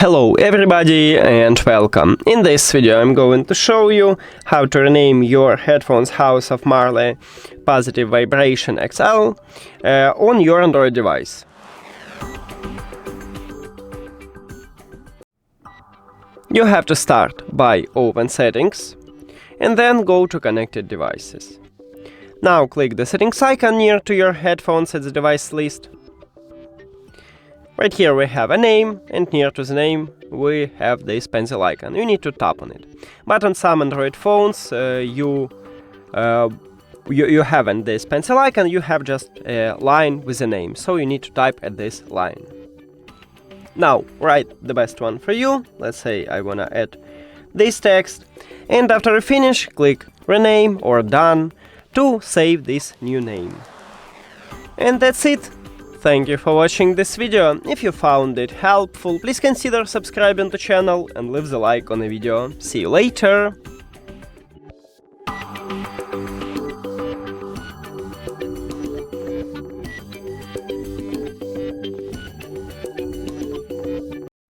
Hello everybody and welcome. In this video I'm going to show you how to rename your headphones House of Marley Positive Vibration XL on your Android device. You have to start by open settings and then go to connected devices. Now click the settings icon near to your headphones at the device list. Right here we have a name, and near to the name we have this pencil icon. You need to tap on it. But on some Android phones you haven't this pencil icon, you have just a line with a name, so you need to type at this line. Now write the best one for you. Let's say I wanna add this text, and after you finish, click rename or done to save this new name. And that's it. Thank you for watching this video. If you found it helpful, please consider subscribing to the channel and leave the like on the video. See you later!